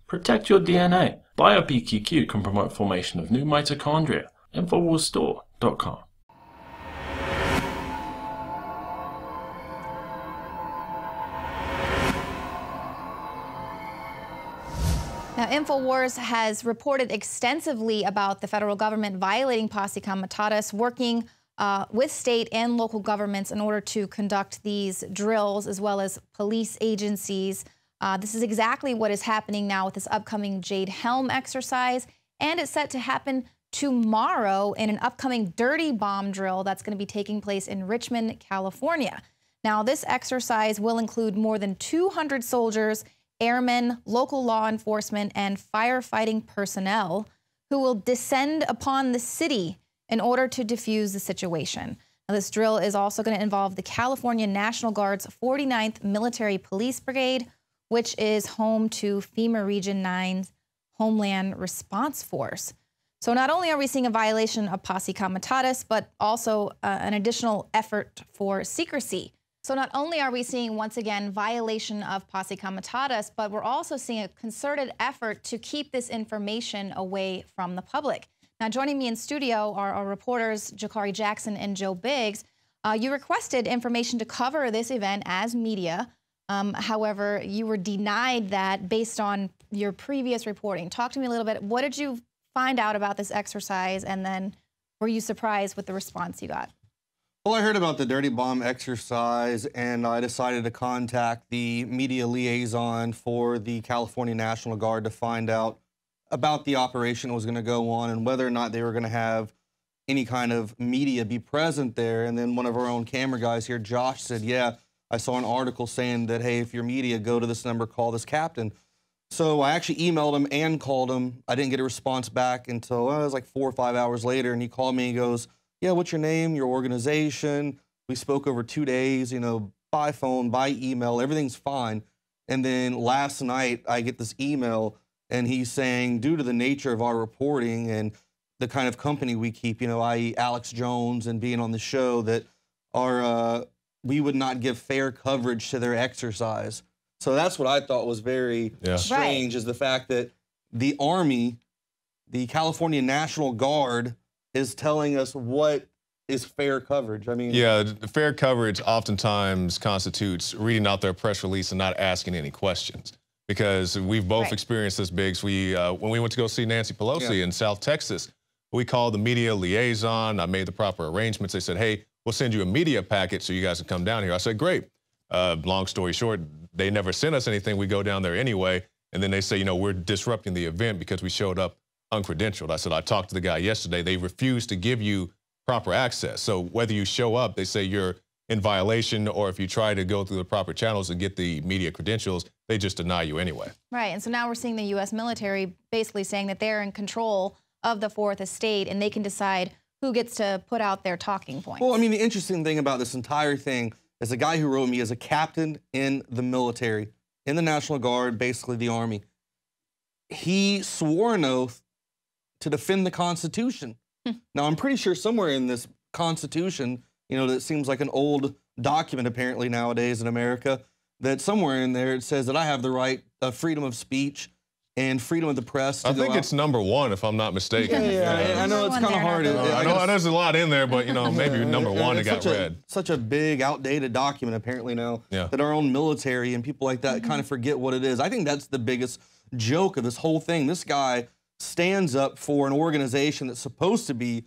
Protect your DNA. BioPQQ can promote formation of new mitochondria. Infowarsstore.com. Now, Infowars has reported extensively about the federal government violating posse comitatus, working with state and local governments in order to conduct these drills, as well as police agencies. This is exactly what is happening now with this upcoming Jade Helm exercise, and it's set to happen tomorrow in an upcoming dirty bomb drill that's going to be taking place in Richmond, California. Now, this exercise will include more than 200 soldiers, airmen, local law enforcement, and firefighting personnel who will descend upon the city in order to defuse the situation. Now, this drill is also going to involve the California National Guard's 49th Military Police Brigade, which is home to FEMA Region 9's Homeland Response Force. So not only are we seeing a violation of posse comitatus, but also an additional effort for secrecy. So not only are we seeing, once again, violation of posse comitatus, but we're also seeing a concerted effort to keep this information away from the public. Now, joining me in studio are our reporters, Jakari Jackson and Joe Biggs. You requested information to cover this event as media. However, you were denied that based on your previous reporting. Talk to me a little bit. What did you find out about this exercise, and then were you surprised with the response you got? Well, I heard about the dirty bomb exercise, and I decided to contact the media liaison for the California National Guard to find out about the operation that was going to go on and whether or not they were going to have any kind of media be present there. And then one of our own camera guys here, Josh, said, yeah, I saw an article saying that, hey, if you're media, go to this number, call this captain. So I actually emailed him and called him. I didn't get a response back until it was like 4 or 5 hours later, and he called me and goes, yeah, what's your name, your organization? We spoke over 2 days, you know, by phone, by email, everything's fine. And then last night I get this email, and he's saying, due to the nature of our reporting and the kind of company we keep, you know, i.e. Alex Jones and being on the show, that we would not give fair coverage to their exercise. So that's what I thought was very strange, is the fact that the Army, the California National Guard, is telling us what is fair coverage. I mean, yeah, the fair coverage oftentimes constitutes reading out their press release and not asking any questions, because we've both experienced this, Biggs. When we went to go see Nancy Pelosi in South Texas, we called the media liaison. I made the proper arrangements. They said, hey, we'll send you a media packet so you guys can come down here. I said, great. Long story short, they never sent us anything. We go down there anyway, and then they say, you know, we're disrupting the event because we showed up uncredentialed. I said, I talked to the guy yesterday. They refused to give you proper access. So whether you show up, they say you're in violation, or if you try to go through the proper channels and get the media credentials, they just deny you anyway. Right, and so now we're seeing the U.S. military basically saying that they're in control of the Fourth Estate, and they can decide who gets to put out their talking points. Well, I mean, the interesting thing about this entire thing is the guy who wrote me is a captain in the military, in the National Guard, basically the Army. He swore an oath to defend the Constitution. Now, I'm pretty sure somewhere in this Constitution, you know, that seems like an old document apparently nowadays in America, that somewhere in there it says that I have the right of freedom of speech and freedom of the press to I think it's #1, if I'm not mistaken. Yeah, I know it's kind of hard. I know there's a lot in there, but, you know, maybe #1 it got read. Such a big, outdated document apparently now that our own military and people like that kind of forget what it is. I think that's the biggest joke of this whole thing. This guy stands up for an organization that's supposed to be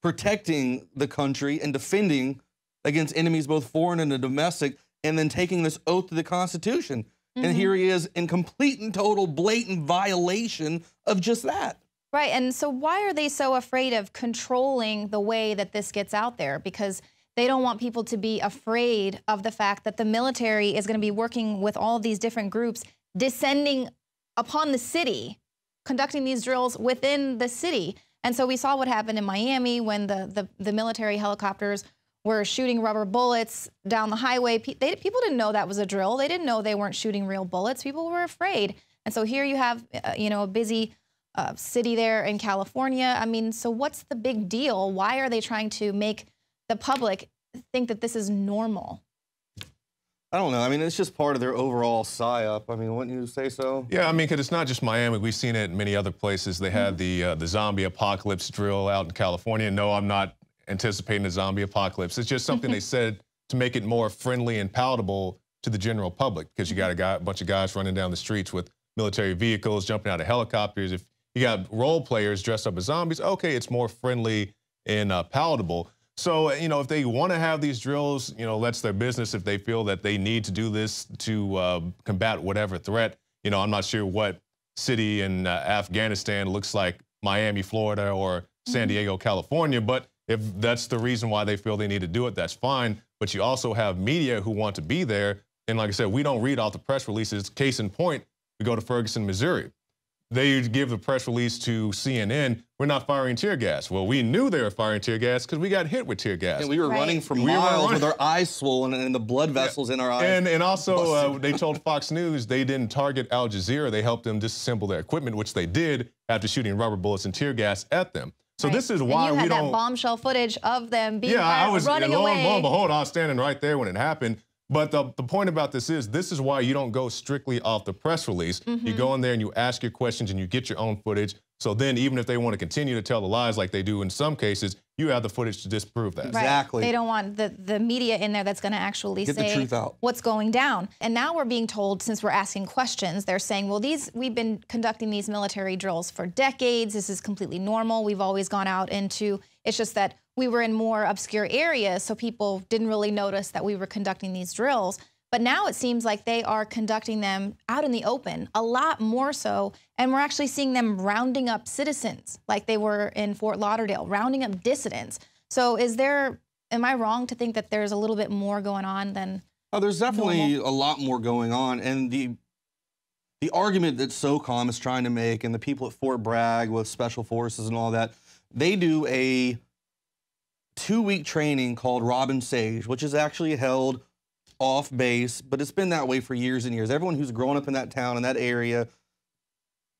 protecting the country and defending against enemies, both foreign and domestic, and then taking this oath to the Constitution. And here he is in complete and total blatant violation of just that. Right, and so why are they so afraid of controlling the way that this gets out there? Because they don't want people to be afraid of the fact that the military is going to be working with all of these different groups, descending upon the city, conducting these drills within the city. And so we saw what happened in Miami when the military helicopters were shooting rubber bullets down the highway. People didn't know that was a drill. They didn't know they weren't shooting real bullets. People were afraid. And so here you have, you know, a busy city there in California. I mean, so what's the big deal? Why are they trying to make the public think that this is normal? I don't know. I mean, it's just part of their overall psyop. I mean, wouldn't you say so? Yeah, I mean, because it's not just Miami. We've seen it in many other places. They had the zombie apocalypse drill out in California. No, I'm not anticipating a zombie apocalypse. It's just something they said to make it more friendly and palatable to the general public, because you got a bunch of guys running down the streets with military vehicles, jumping out of helicopters. If you got role players dressed up as zombies, okay, it's more friendly and palatable. So, you know, if they want to have these drills, you know, that's their business. If they feel that they need to do this to combat whatever threat, you know, I'm not sure what city in Afghanistan looks like Miami, Florida, or San Diego, California. But if that's the reason why they feel they need to do it, that's fine. But you also have media who want to be there. And like I said, we don't read off the press releases. Case in point, we go to Ferguson, Missouri. They give the press release to CNN, we're not firing tear gas. Well, we knew they were firing tear gas because we got hit with tear gas. And we were running for miles with our eyes swollen and the blood vessels in our eyes. And also, they told Fox News they didn't target Al Jazeera. They helped them disassemble their equipment, which they did after shooting rubber bullets and tear gas at them. So this is why and you we had don't. that bombshell footage of them being running lo away. and behold, I was standing right there when it happened. But the point about this is why you don't go strictly off the press release. You go in there and you ask your questions and you get your own footage. So then even if they want to continue to tell the lies like they do in some cases, you have the footage to disprove that. Exactly. They don't want the media in there that's going to actually get say the truth out. What's going down. And now we're being told, since we're asking questions, they're saying, well, we've been conducting these military drills for decades. This is completely normal. We've always gone out into, it's just that we were in more obscure areas, so people didn't really notice that we were conducting these drills. But now it seems like they are conducting them out in the open, a lot more so, and we're actually seeing them rounding up citizens like they were in Fort Lauderdale, rounding up dissidents. So am I wrong to think that there's a little bit more going on than there's definitely normal? a lot more going on, and the argument that SOCOM is trying to make, and the people at Fort Bragg with Special Forces and all that, they do a 2-week training called Robin Sage, which is actually held off base, but it's been that way for years and years. Everyone who's grown up in that town, in that area,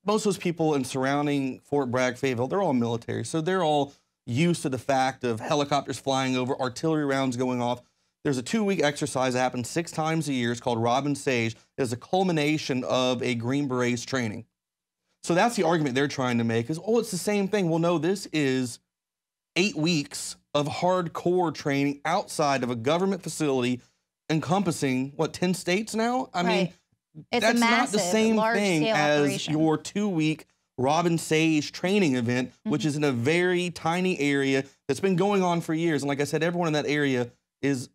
most of those people in surrounding Fort Bragg, Fayetteville, they're all military. So they're all used to the fact of helicopters flying over, artillery rounds going off. There's a 2-week exercise that happens 6 times a year. It's called Robin Sage. It's a culmination of a Green Berets training. So that's the argument they're trying to make is, oh, it's the same thing. Well, no, this is 8 weeks of hardcore training outside of a government facility encompassing, what, 10 states now? I mean, it's that's a massive, not the same thing as operation. your 2-week Robin Sage training event, which is in a very tiny area that's been going on for years. And like I said, everyone in that area is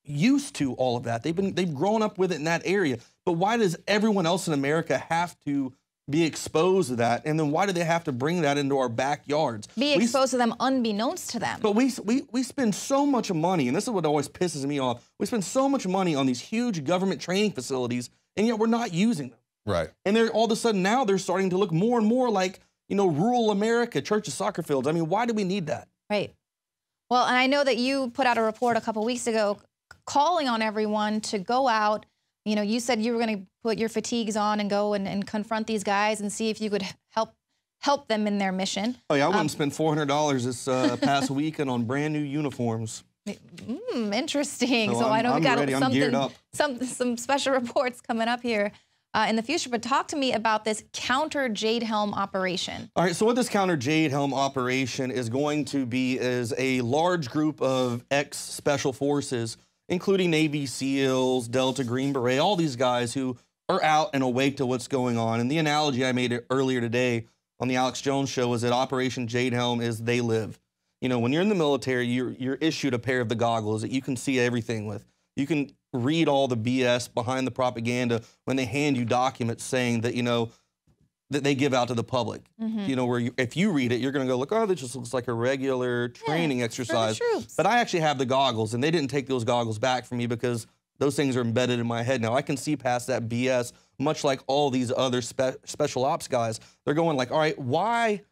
used to all of that. They've grown up with it in that area. But why does everyone else in America have to be exposed to that? And then why do they have to bring that into our backyards? Be exposed to them unbeknownst to them. But we spend so much money, and this is what always pisses me off. We spend so much money on these huge government training facilities, and yet we're not using them. Right. And they're all of a sudden now they're starting to look more and more like, you know, rural America, churches, soccer fields. I mean, why do we need that? Right. Well, and I know that you put out a report a couple weeks ago calling on everyone to go out. You know, you said you were going to put your fatigues on and go and confront these guys and see if you could help them in their mission. Oh, yeah, I wouldn't spend $400 this past weekend on brand new uniforms. Interesting. So I know we got some special reports coming up here in the future. But talk to me about this counter Jade Helm operation. All right, so what this counter Jade Helm operation is going to be is a large group of ex-special forces, including Navy SEALs, Delta, Green Beret, all these guys who are out and awake to what's going on. And the analogy I made earlier today on the Alex Jones show is that Operation Jade Helm is they live. You know, when you're in the military, you're issued a pair of the goggles that you can see everything with. You can read all the BS behind the propaganda when they hand you documents saying that, you know, that they give out to the public. You know, where if you read it, you're going to go, look, oh, this just looks like a regular training exercise. But I actually have the goggles, and they didn't take those goggles back from me because those things are embedded in my head now. I can see past that BS, much like all these other special ops guys. They're going like, all right, why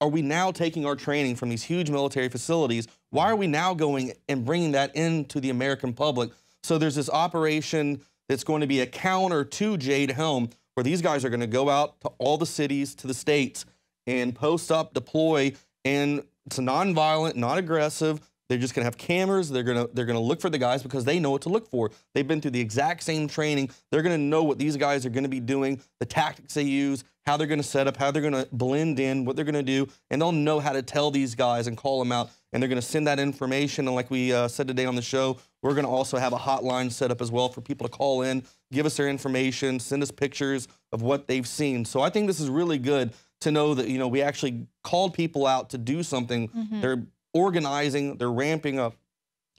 are we now taking our training from these huge military facilities? Why are we now going and bringing that into the American public? So there's this operation that's going to be a counter to Jade Helm, where these guys are going to go out to all the cities, to the states, and post up, deploy, and it's nonviolent, not aggressive, They're just gonna have cameras. They're gonna look for the guys because they know what to look for. They've been through the exact same training. They're gonna know what these guys are gonna be doing, the tactics they use, how they're gonna set up, how they're gonna blend in, what they're gonna do, and they'll know how to tell these guys and call them out. And they're gonna send that information. And like we said today on the show, we're gonna also have a hotline set up as well for people to call in, give us their information, send us pictures of what they've seen. So I think this is really good to know that, you know, we actually called people out to do something. They're organizing, they're ramping up.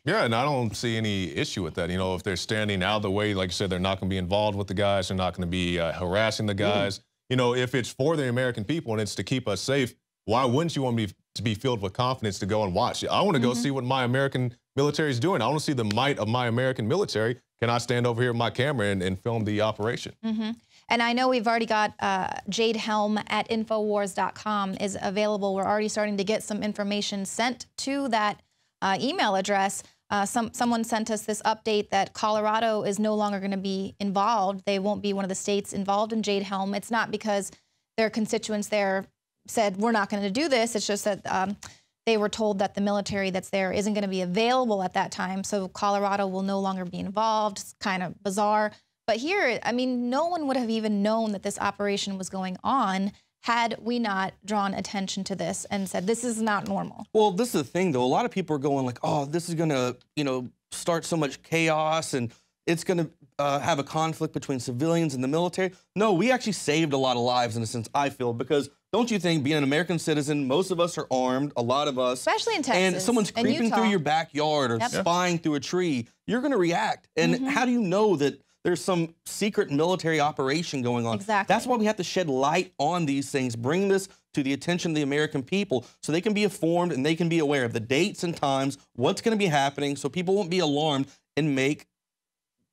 Yeah, and I don't see any issue with that. You know, if they're standing out of the way, like you said, they're not going to be involved with the guys. They're not going to be harassing the guys. You know, if it's for the American people and it's to keep us safe, why wouldn't you want me to be filled with confidence to go and watch? I want to go see what my American military is doing. I want to see the might of my American military. Can I stand over here with my camera and film the operation? And I know we've already got Jade Helm at Infowars.com is available. We're already starting to get some information sent to that email address. Someone sent us this update that Colorado is no longer going to be involved. They won't be one of the states involved in Jade Helm. It's not because their constituents there said, we're not going to do this. It's just that they were told that the military that's there isn't going to be available at that time. So Colorado will no longer be involved. It's kind of bizarre. But here, I mean, no one would have even known that this operation was going on had we not drawn attention to this and said, this is not normal. Well, this is the thing, though. A lot of people are going like, oh, this is going to, you know, start so much chaos and it's going to have a conflict between civilians and the military. No, we actually saved a lot of lives in a sense, I feel, because don't you think being an American citizen, most of us are armed, a lot of us. Especially in Texas and someone's creeping through your backyard or spying through a tree, you're going to react. And how do you know that there's some secret military operation going on? Exactly. That's why we have to shed light on these things, bring this to the attention of the American people so they can be informed and they can be aware of the dates and times, what's going to be happening, so people won't be alarmed and make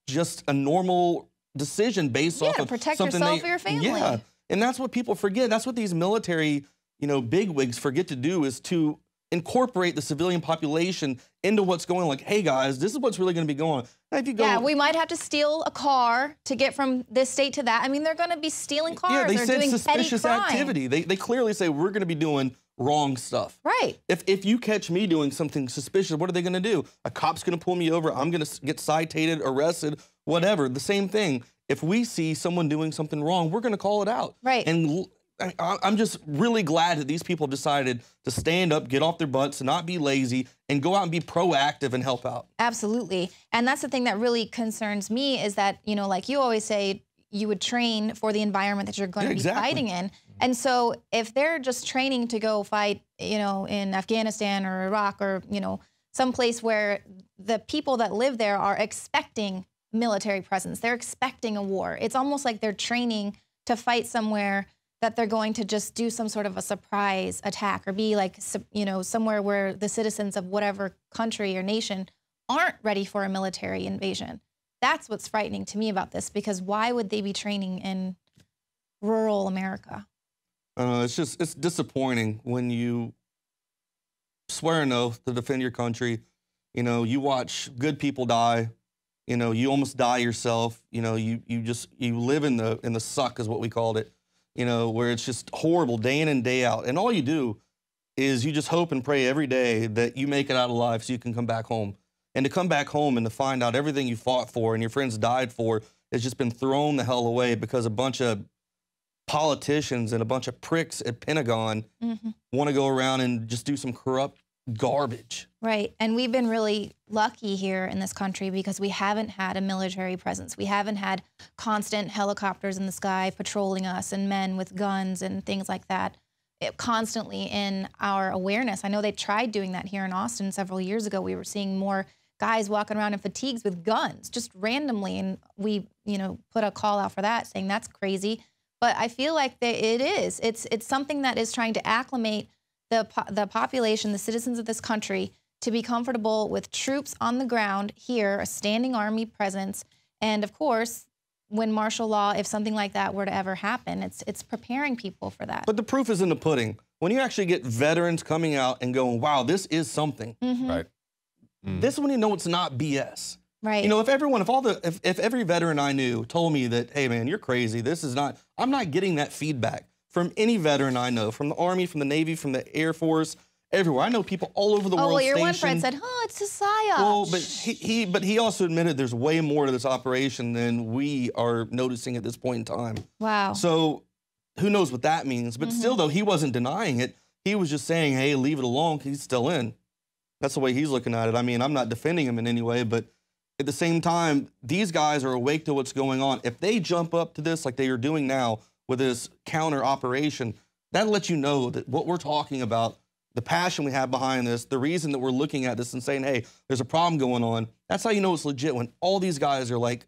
just a normal decision based off of protect something yourself or your family. Yeah, and that's what people forget. That's what these military, you know, bigwigs forget to do, is to incorporate the civilian population into what's going on. Like, hey guys, this is what's really going to be going on. Now, if you go, yeah, we might have to steal a car to get from this state to that. I mean, they're going to be stealing cars. Yeah, they They're said doing suspicious petty crime. activity. They clearly say we're going to be doing wrong stuff. Right. If you catch me doing something suspicious, what are they going to do? A cop's going to pull me over. I'm going to get cited, arrested, whatever. The same thing. If we see someone doing something wrong, we're going to call it out. Right. And I'm just really glad that these people have decided to stand up, get off their butts, not be lazy, and go out and be proactive and help out. Absolutely. And that's the thing that really concerns me is that, you know, like you always say, you would train for the environment that you're going to be fighting in. And so if they're just training to go fight, you know, in Afghanistan or Iraq or, you know, someplace where the people that live there are expecting military presence, they're expecting a war. It's almost like they're training to fight somewhere that they're going to just do some sort of a surprise attack or be like, you know, somewhere where the citizens of whatever country or nation aren't ready for a military invasion. That's what's frightening to me about this, because why would they be training in rural America? It's disappointing when you swear an oath to defend your country. You know, you watch good people die. You know, you almost die yourself. You know, you live in the suck is what we called it. You know, where it's just horrible day in and day out. And all you do is you just hope and pray every day that you make it out alive so you can come back home. And to come back home and to find out everything you fought for and your friends died for has just been thrown the hell away because a bunch of politicians and a bunch of pricks at Pentagon want to go around and just do some corrupt garbage. Right. And we've been really lucky here in this country because we haven't had a military presence. We haven't had constant helicopters in the sky patrolling us and men with guns and things like that constantly in our awareness. I know they tried doing that here in Austin several years ago. We were seeing more guys walking around in fatigues with guns just randomly. And we, you know, put a call out for that saying that's crazy. But I feel like it is. It's something that is trying to acclimate the population, the citizens of this country, to be comfortable with troops on the ground here, a standing army presence. And of course, when martial law, if something like that were to ever happen, it's preparing people for that. But the proof is in the pudding. When you actually get veterans coming out and going, wow, this is something. Right. This is when you know it's not BS. Right. You know, if every veteran I knew told me that, hey man, you're crazy, this is not, I'm not getting that feedback from any veteran I know, from the Army, from the Navy, from the Air Force, everywhere. I know people all over the world. Oh, well, your stationed. one friend said, "Oh, it's a psyop." Well, but he also admitted there's way more to this operation than we are noticing at this point in time. Wow. So who knows what that means? But still, though, he wasn't denying it. He was just saying, "Hey, leave it alone. He's still in." That's the way he's looking at it. I mean, I'm not defending him in any way, but at the same time, these guys are awake to what's going on. If they jump up to this like they are doing now with this counter operation, that lets you know that what we're talking about, the passion we have behind this, the reason that we're looking at this and saying, hey, there's a problem going on, that's how you know it's legit, when all these guys are like,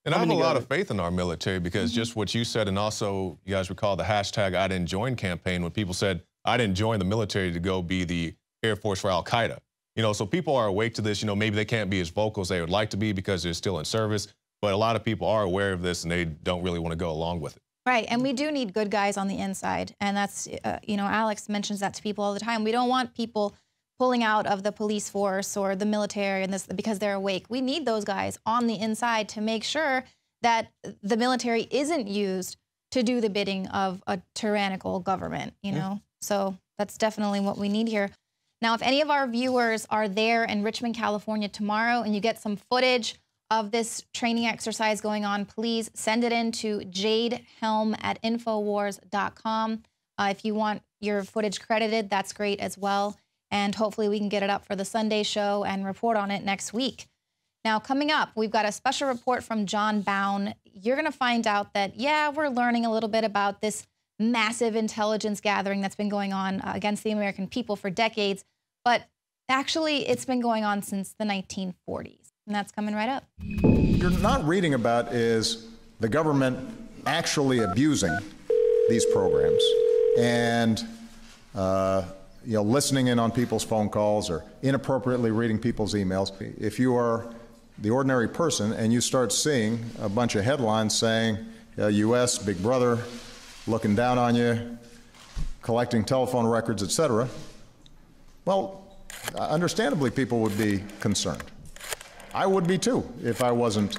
and I have a lot of faith in our military, because just what you said, and also you guys recall the hashtag I didn't join campaign, when people said, I didn't join the military to go be the Air Force for Al-Qaeda. You know, so people are awake to this. You know, maybe they can't be as vocal as they would like to be because they're still in service, but a lot of people are aware of this and they don't really want to go along with it. Right, and we do need good guys on the inside, and that's, you know, Alex mentions that to people all the time. We don't want people pulling out of the police force or the military and this because they're awake. We need those guys on the inside to make sure that the military isn't used to do the bidding of a tyrannical government, you know? So that's definitely what we need here. Now, if any of our viewers are there in Richmond, California tomorrow and you get some footage of this training exercise going on, please send it in to jadehelm@infowars.com. If you want your footage credited, that's great as well. And hopefully we can get it up for the Sunday show and report on it next week. Now, coming up, we've got a special report from John Bown. You're going to find out that, yeah, we're learning a little bit about this massive intelligence gathering that's been going on against the American people for decades. But actually, it's been going on since the 1940s. And that's coming right up. You're not reading about is the government actually abusing these programs and you know, listening in on people's phone calls or inappropriately reading people's emails. If you are the ordinary person and you start seeing a bunch of headlines saying U.S. Big Brother looking down on you, collecting telephone records, etc., well, understandably, people would be concerned. I would be too if I wasn't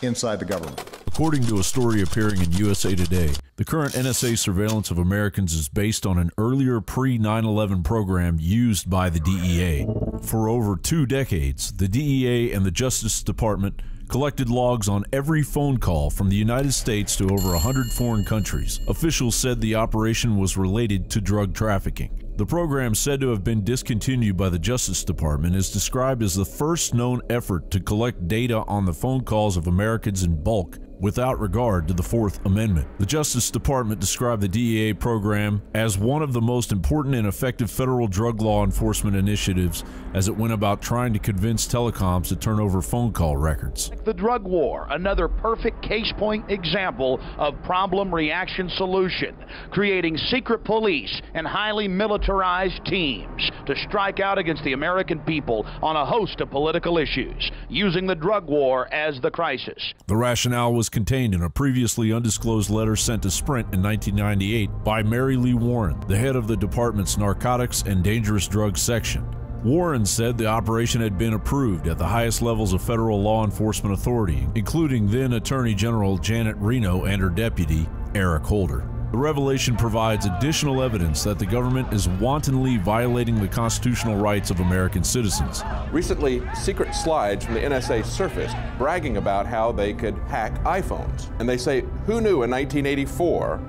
inside the government. According to a story appearing in USA Today, the current NSA surveillance of Americans is based on an earlier pre-9/11 program used by the DEA. For over 2 decades, the DEA and the Justice Department collected logs on every phone call from the United States to over 100 foreign countries. Officials said the operation was related to drug trafficking. The program, said to have been discontinued by the Justice Department, is described as the first known effort to collect data on the phone calls of Americans in bulk without regard to the Fourth Amendment. The Justice Department described the DEA program as one of the most important and effective federal drug law enforcement initiatives as it went about trying to convince telecoms to turn over phone call records. The drug war, another perfect case point example of problem reaction solution, creating secret police and highly militarized teams to strike out against the American people on a host of political issues, using the drug war as the crisis. The rationale was contained in a previously undisclosed letter sent to Sprint in 1998 by Mary Lee Warren, the head of the department's Narcotics and Dangerous Drugs section. Warren said the operation had been approved at the highest levels of federal law enforcement authority, including then Attorney General Janet Reno and her deputy, Eric Holder. The revelation provides additional evidence that the government is wantonly violating the constitutional rights of American citizens. Recently, secret slides from the NSA surfaced bragging about how they could hack iPhones. And they say, who knew in 1984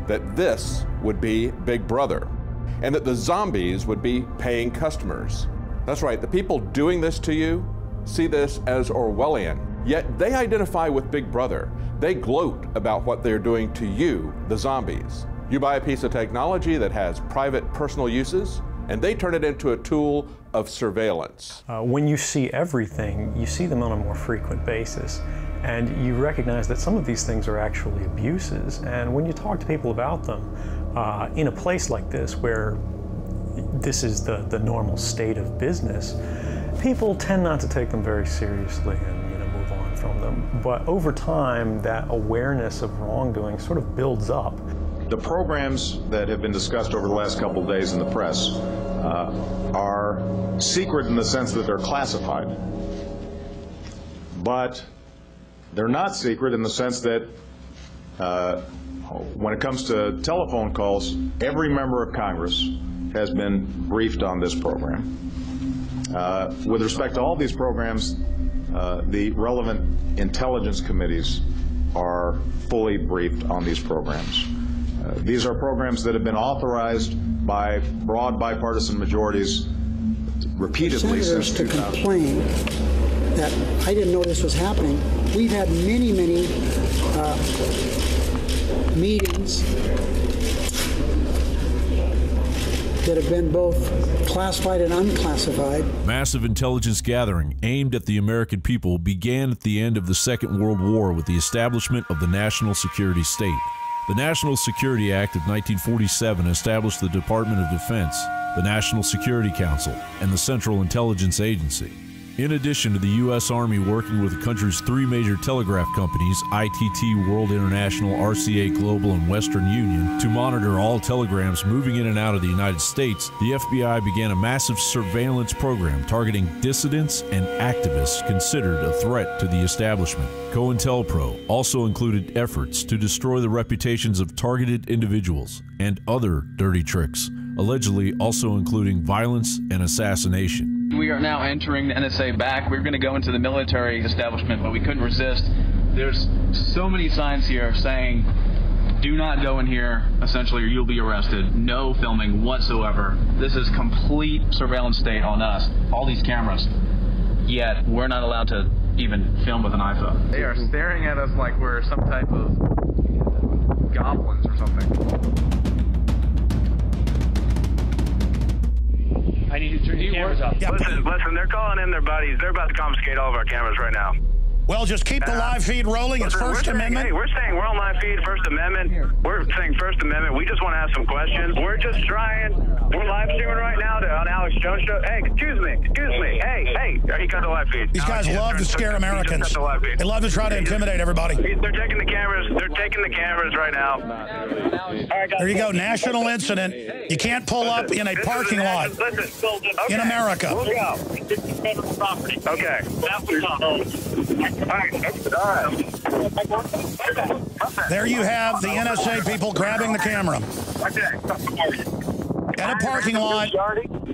that this would be Big Brother and that the zombies would be paying customers? That's right, the people doing this to you see this as Orwellian, yet they identify with Big Brother. They gloat about what they're doing to you, the zombies. You buy a piece of technology that has private personal uses, and they turn it into a tool of surveillance. When you see everything, you see them on a more frequent basis, and you recognize that some of these things are actually abuses. And when you talk to people about them, in a place like this where this is the normal state of business, people tend not to take them very seriously and move on from them. But over time, that awareness of wrongdoing sort of builds up. The programs that have been discussed over the last couple of days in the press are secret in the sense that they're classified. But they're not secret in the sense that When it comes to telephone calls, every member of Congress has been briefed on this program. With respect to all these programs, the relevant intelligence committees are fully briefed on these programs. These are programs that have been authorized by broad bipartisan majorities repeatedly since 2000. To complain that I didn't know this was happening. We've had many meetings that have been both classified and unclassified. Massive intelligence gathering aimed at the American people began at the end of the Second World War with the establishment of the national security state. The National Security Act of 1947 established the Department of Defense, the National Security Council, and the Central Intelligence Agency. In addition to the U.S. Army working with the country's three major telegraph companies, ITT, World International, RCA Global, and Western Union, to monitor all telegrams moving in and out of the United States, the FBI began a massive surveillance program targeting dissidents and activists considered a threat to the establishment. COINTELPRO also included efforts to destroy the reputations of targeted individuals and other dirty tricks, allegedly also including violence and assassination. We are now entering the NSA back. We were going to go into the military establishment, but we couldn't resist. There's so many signs here saying, do not go in here, essentially, or you'll be arrested. No filming whatsoever. This is complete surveillance state on us, all these cameras. Yet, we're not allowed to even film with an iPhone. They are staring at us like we're some type of goblins or something. I need you to turn your cameras off. Yeah, listen, they're calling in their buddies. They're about to confiscate all of our cameras right now. Well, just keep the live feed rolling. It's First Amendment. Hey, we're saying we're on live feed, First Amendment. We're saying First Amendment. We just want to ask some questions. We're just trying. We're live streaming right now on Alex Jones Show. Hey, excuse me. Hey. He cut the live feed. These guys love to scare Americans. They love to try to intimidate everybody. They're taking the cameras. They're taking the cameras right now. There you go. National incident. You can't pull up in a parking lot in America. We'll go. Okay. There you have the NSA people grabbing the camera. At a parking lot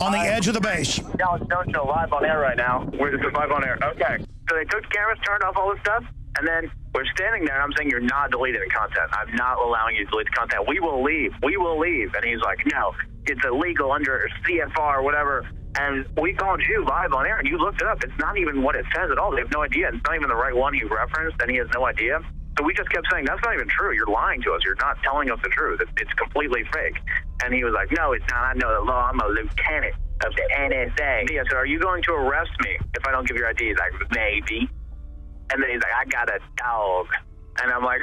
on the edge of the base. Alex Jones Show live on air right now. We're just live on air. Okay. So they took the cameras, turned off all this stuff, and then we're standing there, and I'm saying, you're not deleting the content. I'm not allowing you to delete the content. We will leave. And he's like, no, it's illegal under CFR or whatever. And we called you live on air, and you looked it up. It's not even what it says at all. They have no idea. It's not even the right one he referenced, and he has no idea. So we just kept saying, that's not even true. You're lying to us. You're not telling us the truth. It's completely fake. And he was like, no, it's not. I know the law. I'm a lieutenant of the NSA. I said, are you going to arrest me if I don't give your ID? He's like, maybe. And then he's like, I got a dog. And I'm like,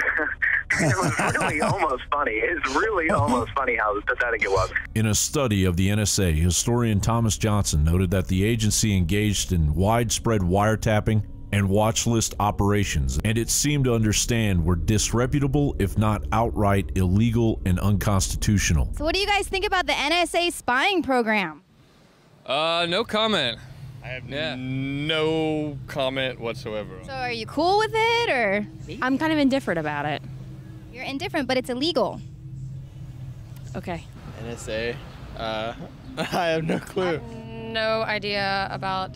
it was really almost funny. It's really almost funny how pathetic it was. In a study of the NSA, historian Thomas Johnson noted that the agency engaged in widespread wiretapping and watch list operations, and it seemed to understand were disreputable, if not outright illegal and unconstitutional. So what do you guys think about the NSA spying program? No comment. I have no comment whatsoever. So are you cool with it, or? I'm kind of indifferent about it. You're indifferent, but it's illegal. Okay. NSA? I have no clue. No idea about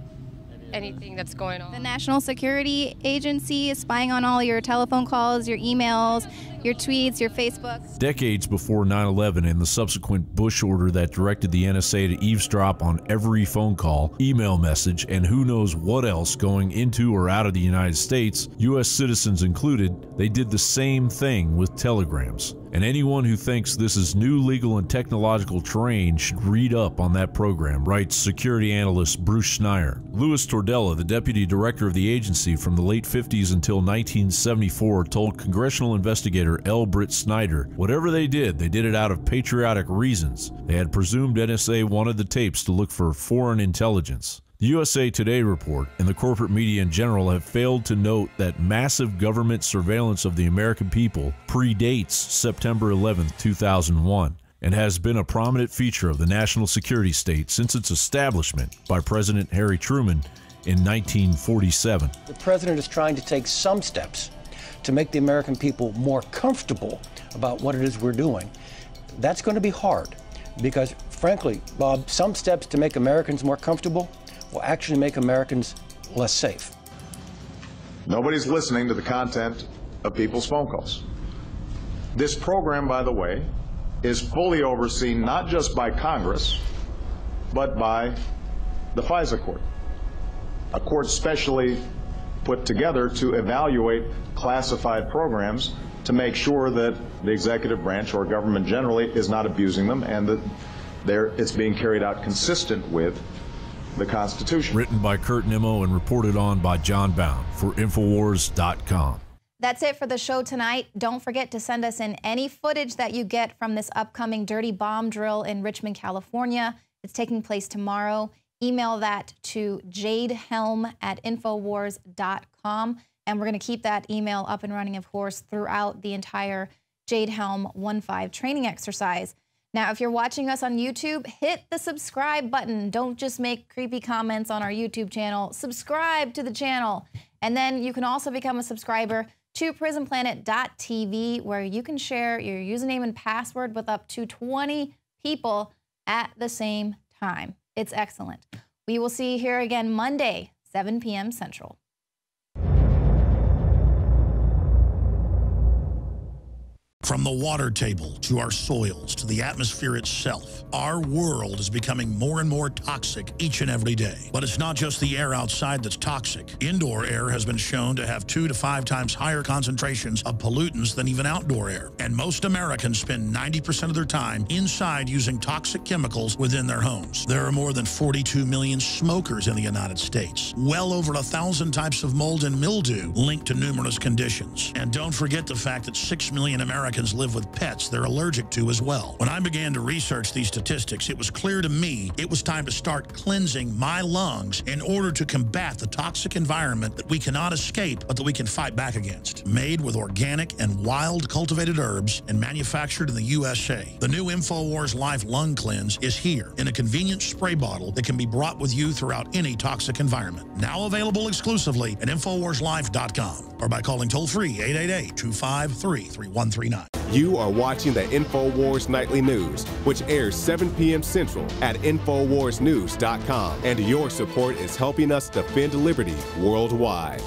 anything that's going on. The National Security Agency is spying on all your telephone calls, your emails, your tweets, your Facebook. Decades before 9/11 and the subsequent Bush order that directed the NSA to eavesdrop on every phone call, email message, and who knows what else going into or out of the United States, U.S. citizens included, they did the same thing with telegrams. And anyone who thinks this is new legal and technological terrain should read up on that program, writes security analyst Bruce Schneier. Louis Tordella, the deputy director of the agency from the late 50s until 1974, told congressional investigator L. Britt Snyder, whatever they did it out of patriotic reasons. They had presumed NSA wanted the tapes to look for foreign intelligence. The USA Today report and the corporate media in general have failed to note that massive government surveillance of the American people predates September 11, 2001, and has been a prominent feature of the national security state since its establishment by President Harry Truman in 1947. The president is trying to take some steps to make the American people more comfortable about what it is we're doing. That's going to be hard because, frankly, Bob, some steps to make Americans more comfortable will actually make Americans less safe. Nobody's listening to the content of people's phone calls. This program, by the way, is fully overseen not just by Congress, but by the FISA court, a court specially put together to evaluate classified programs to make sure that the executive branch or government generally is not abusing them and that it's being carried out consistent with the Constitution. Written by Kurt Nimmo and reported on by John Bound for Infowars.com. That's it for the show tonight. Don't forget to send us in any footage that you get from this upcoming dirty bomb drill in Richmond, California. It's taking place tomorrow. Email that to jadehelm@infowars.com. And we're going to keep that email up and running, of course, throughout the entire Jade Helm 1-5 training exercise. Now, if you're watching us on YouTube, hit the subscribe button. Don't just make creepy comments on our YouTube channel. Subscribe to the channel. And then you can also become a subscriber to prisonplanet.tv, where you can share your username and password with up to 20 people at the same time. It's excellent. We will see you here again Monday, 7 p.m. Central. From the water table to our soils to the atmosphere itself, our world is becoming more and more toxic each and every day. But it's not just the air outside that's toxic. Indoor air has been shown to have 2 to 5 times higher concentrations of pollutants than even outdoor air. And most Americans spend 90% of their time inside using toxic chemicals within their homes. There are more than 42 million smokers in the United States. Well over 1,000 types of mold and mildew linked to numerous conditions. And don't forget the fact that 6 million Americans live with pets they're allergic to as well. When I began to research these statistics, it was clear to me it was time to start cleansing my lungs in order to combat the toxic environment that we cannot escape, but that we can fight back against. Made with organic and wild cultivated herbs and manufactured in the USA, the new Infowars Life Lung Cleanse is here in a convenient spray bottle that can be brought with you throughout any toxic environment. Now available exclusively at InfowarsLife.com or by calling toll-free 888-253-3139. You are watching the Infowars Nightly News, which airs 7 p.m. Central at InfoWarsNews.com. And your support is helping us defend liberty worldwide.